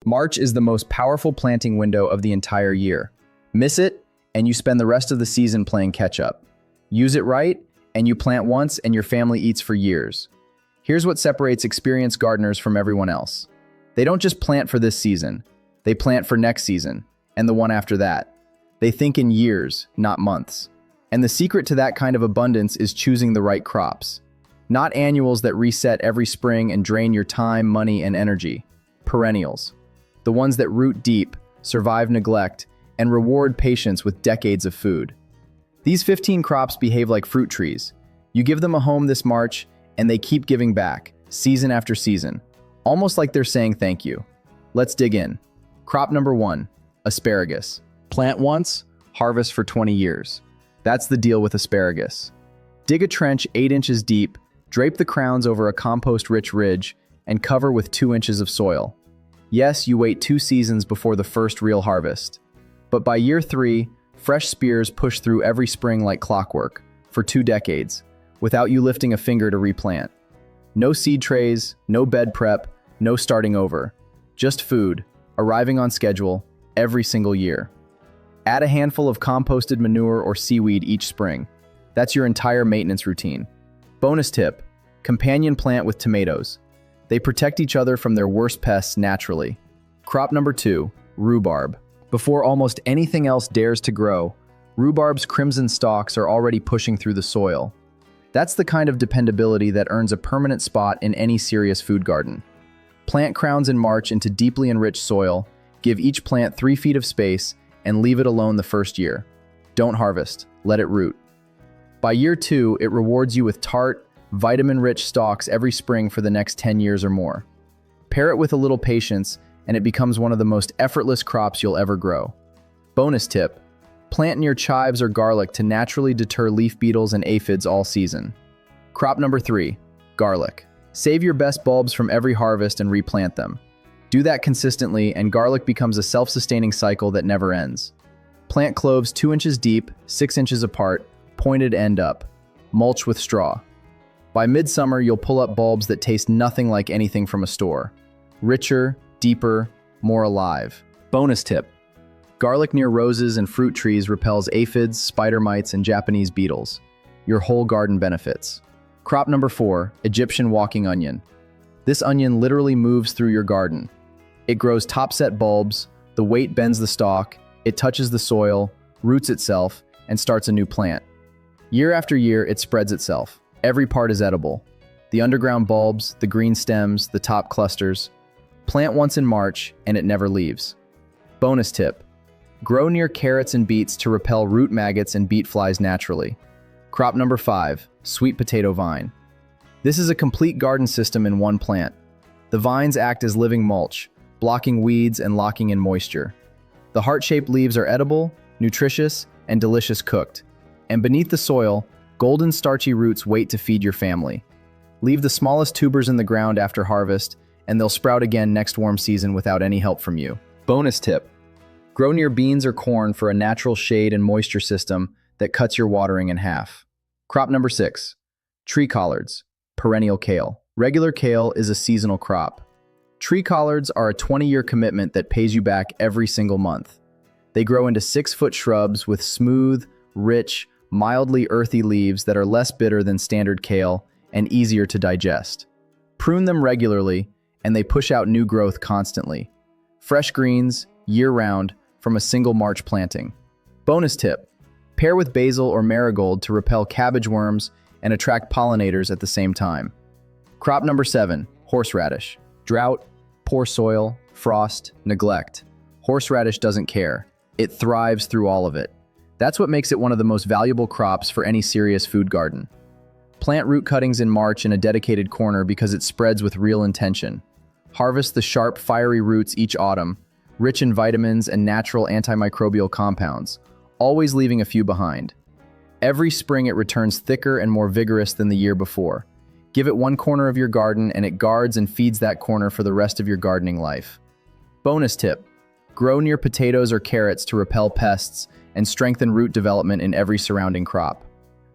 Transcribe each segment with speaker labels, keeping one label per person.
Speaker 1: March is the most powerful planting window of the entire year. Miss it, and you spend the rest of the season playing catch-up. Use it right, and you plant once and your family eats for years. Here's what separates experienced gardeners from everyone else. They don't just plant for this season. They plant for next season, and the one after that. They think in years, not months. And the secret to that kind of abundance is choosing the right crops. Not annuals that reset every spring and drain your time, money, and energy. Perennials. The ones that root deep, survive neglect, and reward patience with decades of food. These 15 crops behave like fruit trees. You give them a home this March, and they keep giving back, season after season, almost like they're saying thank you. Let's dig in. Crop number 1, asparagus. Plant once, harvest for 20 years. That's the deal with asparagus. Dig a trench 8 inches deep, drape the crowns over a compost-rich ridge, and cover with 2 inches of soil. Yes, you wait 2 seasons before the first real harvest. But by year 3, fresh spears push through every spring like clockwork, for 2 decades, without you lifting a finger to replant. No seed trays, no bed prep, no starting over. Just food, arriving on schedule, every single year. Add a handful of composted manure or seaweed each spring. That's your entire maintenance routine. Bonus tip, companion plant with tomatoes. They protect each other from their worst pests naturally. Crop number 2, rhubarb. Before almost anything else dares to grow, rhubarb's crimson stalks are already pushing through the soil. That's the kind of dependability that earns a permanent spot in any serious food garden. Plant crowns in March into deeply enriched soil, give each plant 3 feet of space, and leave it alone the first year. Don't harvest, let it root. By year 2, it rewards you with tart, vitamin-rich stalks every spring for the next 10 years or more. Pair it with a little patience, and it becomes one of the most effortless crops you'll ever grow. Bonus tip, plant near chives or garlic to naturally deter leaf beetles and aphids all season. Crop number 3, garlic. Save your best bulbs from every harvest and replant them. Do that consistently, and garlic becomes a self-sustaining cycle that never ends. Plant cloves 2 inches deep, 6 inches apart, pointed end up. Mulch with straw. By midsummer, you'll pull up bulbs that taste nothing like anything from a store. Richer, deeper, more alive. Bonus tip, garlic near roses and fruit trees repels aphids, spider mites, and Japanese beetles. Your whole garden benefits. Crop number 4, Egyptian walking onion. This onion literally moves through your garden. It grows topset bulbs, the weight bends the stalk, it touches the soil, roots itself, and starts a new plant. Year after year, it spreads itself. Every part is edible. The underground bulbs, the green stems, the top clusters. Plant once in March, and it never leaves. Bonus tip, grow near carrots and beets to repel root maggots and beet flies naturally. Crop number 5, sweet potato vine. This is a complete garden system in one plant. The vines act as living mulch, blocking weeds and locking in moisture. The heart-shaped leaves are edible, nutritious, and delicious cooked. And beneath the soil, golden starchy roots wait to feed your family. Leave the smallest tubers in the ground after harvest, and they'll sprout again next warm season without any help from you. Bonus tip, grow near beans or corn for a natural shade and moisture system that cuts your watering in half. Crop number 6, tree collards, perennial kale. Regular kale is a seasonal crop. Tree collards are a 20-year commitment that pays you back every single month. They grow into 6-foot shrubs with smooth, rich, mildly earthy leaves that are less bitter than standard kale and easier to digest. Prune them regularly, and they push out new growth constantly. Fresh greens, year-round, from a single March planting. Bonus tip, pair with basil or marigold to repel cabbage worms and attract pollinators at the same time. Crop number 7, horseradish. Drought, poor soil, frost, neglect. Horseradish doesn't care. It thrives through all of it. That's what makes it one of the most valuable crops for any serious food garden. Plant root cuttings in March in a dedicated corner because it spreads with real intention. Harvest the sharp, fiery roots each autumn, rich in vitamins and natural antimicrobial compounds, always leaving a few behind. Every spring it returns thicker and more vigorous than the year before. Give it one corner of your garden and it guards and feeds that corner for the rest of your gardening life. Bonus tip, grow near potatoes or carrots to repel pests and strengthen root development in every surrounding crop.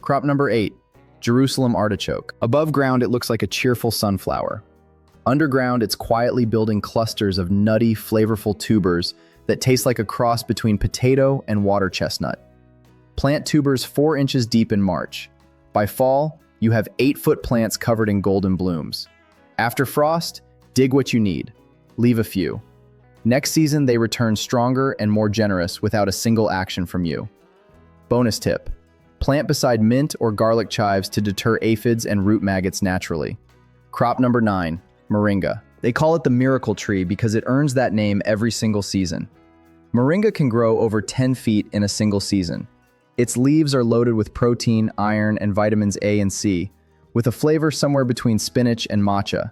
Speaker 1: Crop number 8, Jerusalem artichoke. Above ground, it looks like a cheerful sunflower. Underground, it's quietly building clusters of nutty, flavorful tubers that taste like a cross between potato and water chestnut. Plant tubers 4 inches deep in March. By fall, you have 8-foot plants covered in golden blooms. After frost, dig what you need. Leave a few. Next season, they return stronger and more generous without a single action from you. Bonus tip: plant beside mint or garlic chives to deter aphids and root maggots naturally. Crop number 9, moringa. They call it the miracle tree because it earns that name every single season. Moringa can grow over 10 feet in a single season. Its leaves are loaded with protein, iron, and vitamins A and C, with a flavor somewhere between spinach and matcha.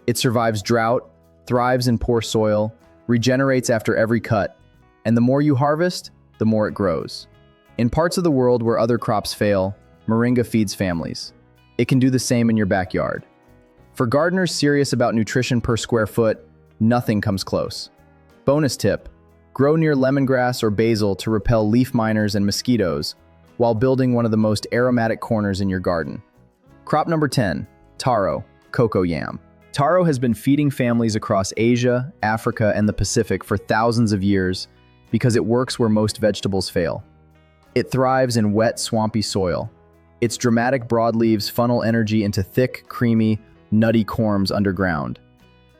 Speaker 1: It survives drought, thrives in poor soil, regenerates after every cut, and the more you harvest, the more it grows. In parts of the world where other crops fail, moringa feeds families. It can do the same in your backyard. For gardeners serious about nutrition per square foot, nothing comes close. Bonus tip: grow near lemongrass or basil to repel leaf miners and mosquitoes while building one of the most aromatic corners in your garden. Crop number 10, taro, cocoa yam. Taro has been feeding families across Asia, Africa, and the Pacific for thousands of years because it works where most vegetables fail. It thrives in wet, swampy soil. Its dramatic broadleaves funnel energy into thick, creamy, nutty corms underground.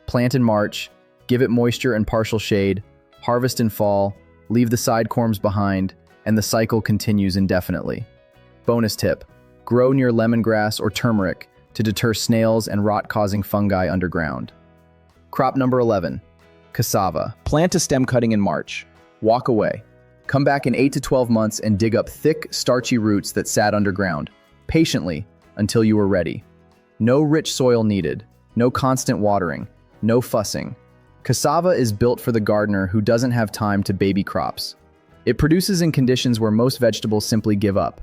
Speaker 1: Plant in March, give it moisture and partial shade, harvest in fall, leave the side corms behind, and the cycle continues indefinitely. Bonus tip: grow near lemongrass or turmeric to deter snails and rot-causing fungi underground. Crop number 11, cassava. Plant a stem cutting in March. Walk away. Come back in 8 to 12 months and dig up thick, starchy roots that sat underground, patiently, until you are ready. No rich soil needed, no constant watering, no fussing. Cassava is built for the gardener who doesn't have time to baby crops. It produces in conditions where most vegetables simply give up.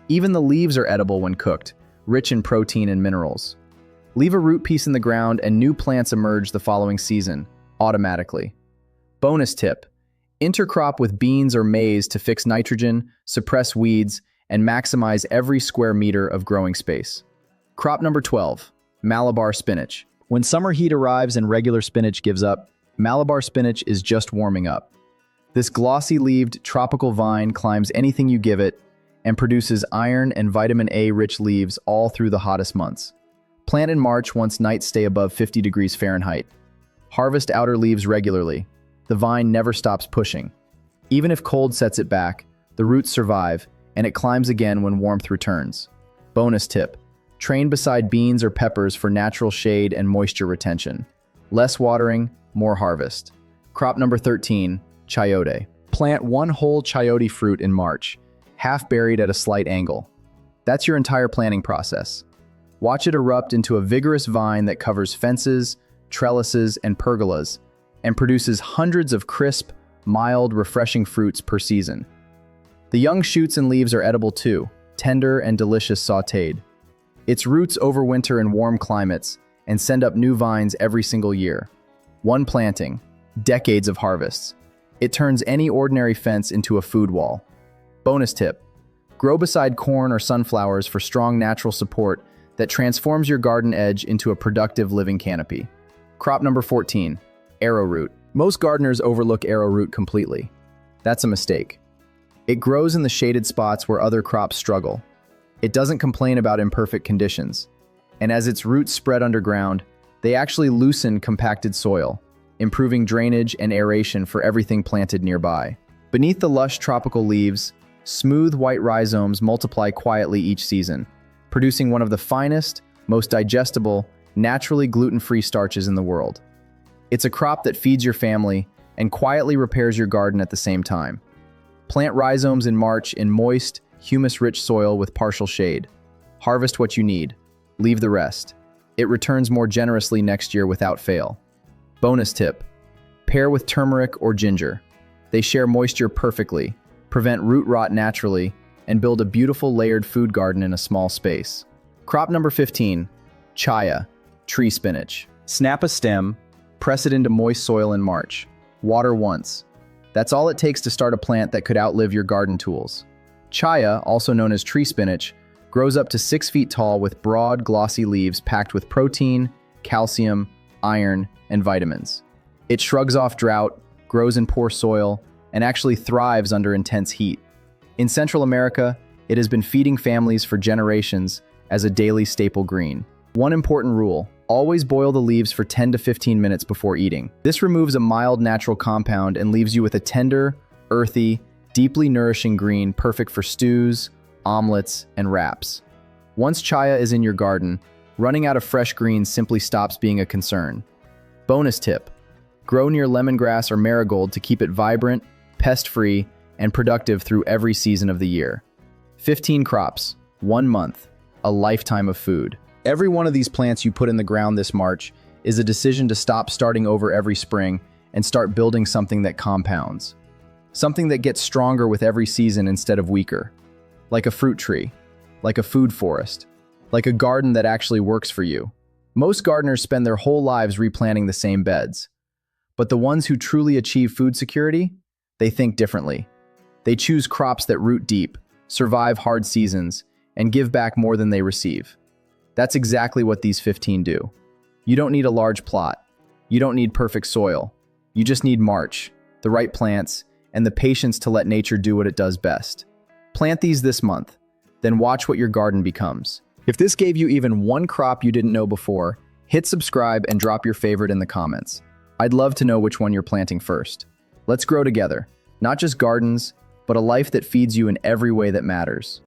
Speaker 1: Even the leaves are edible when cooked, rich in protein and minerals. Leave a root piece in the ground and new plants emerge the following season, automatically. Bonus tip: intercrop with beans or maize to fix nitrogen, suppress weeds, and maximize every square meter of growing space. Crop number 12, Malabar spinach. When summer heat arrives and regular spinach gives up, Malabar spinach is just warming up. This glossy-leaved tropical vine climbs anything you give it and produces iron and vitamin A-rich leaves all through the hottest months. Plant in March once nights stay above 50 degrees Fahrenheit. Harvest outer leaves regularly. The vine never stops pushing. Even if cold sets it back, the roots survive, and it climbs again when warmth returns. Bonus tip: train beside beans or peppers for natural shade and moisture retention. Less watering, more harvest. Crop number 13, chayote. Plant one whole chayote fruit in March, half buried at a slight angle. That's your entire planting process. Watch it erupt into a vigorous vine that covers fences, trellises, and pergolas, and produces hundreds of crisp, mild, refreshing fruits per season. The young shoots and leaves are edible too, tender and delicious sautéed. Its roots overwinter in warm climates and send up new vines every single year. One planting, decades of harvests. It turns any ordinary fence into a food wall. Bonus tip: grow beside corn or sunflowers for strong natural support that transforms your garden edge into a productive living canopy. Crop number 14, arrowroot. Most gardeners overlook arrowroot completely. That's a mistake. It grows in the shaded spots where other crops struggle. It doesn't complain about imperfect conditions. And as its roots spread underground, they actually loosen compacted soil, improving drainage and aeration for everything planted nearby. Beneath the lush tropical leaves, smooth white rhizomes multiply quietly each season, producing one of the finest, most digestible, naturally gluten-free starches in the world. It's a crop that feeds your family and quietly repairs your garden at the same time. Plant rhizomes in March in moist, humus-rich soil with partial shade. Harvest what you need. Leave the rest. It returns more generously next year without fail. Bonus tip: pair with turmeric or ginger. They share moisture perfectly, prevent root rot naturally, and build a beautiful layered food garden in a small space. Crop number 15, chaya, tree spinach. Snap a stem, press it into moist soil in March. Water once. That's all it takes to start a plant that could outlive your garden tools. Chaya, also known as tree spinach, grows up to 6 feet tall with broad, glossy leaves packed with protein, calcium, iron, and vitamins. It shrugs off drought, grows in poor soil, and actually thrives under intense heat. In Central America, it has been feeding families for generations as a daily staple green. One important rule: always boil the leaves for 10 to 15 minutes before eating. This removes a mild natural compound and leaves you with a tender, earthy, deeply nourishing green perfect for stews, omelets, and wraps. Once chaya is in your garden, running out of fresh greens simply stops being a concern. Bonus tip: grow near lemongrass or marigold to keep it vibrant, pest-free, and productive through every season of the year. 15 crops, 1 month, a lifetime of food. Every one of these plants you put in the ground this March is a decision to stop starting over every spring and start building something that compounds. Something that gets stronger with every season instead of weaker. Like a fruit tree, like a food forest, like a garden that actually works for you. Most gardeners spend their whole lives replanting the same beds. But the ones who truly achieve food security, they think differently. They choose crops that root deep, survive hard seasons, and give back more than they receive. That's exactly what these 15 do. You don't need a large plot. You don't need perfect soil. You just need March, the right plants, and the patience to let nature do what it does best. Plant these this month, then watch what your garden becomes. If this gave you even one crop you didn't know before, hit subscribe and drop your favorite in the comments. I'd love to know which one you're planting first. Let's grow together, not just gardens, but a life that feeds you in every way that matters.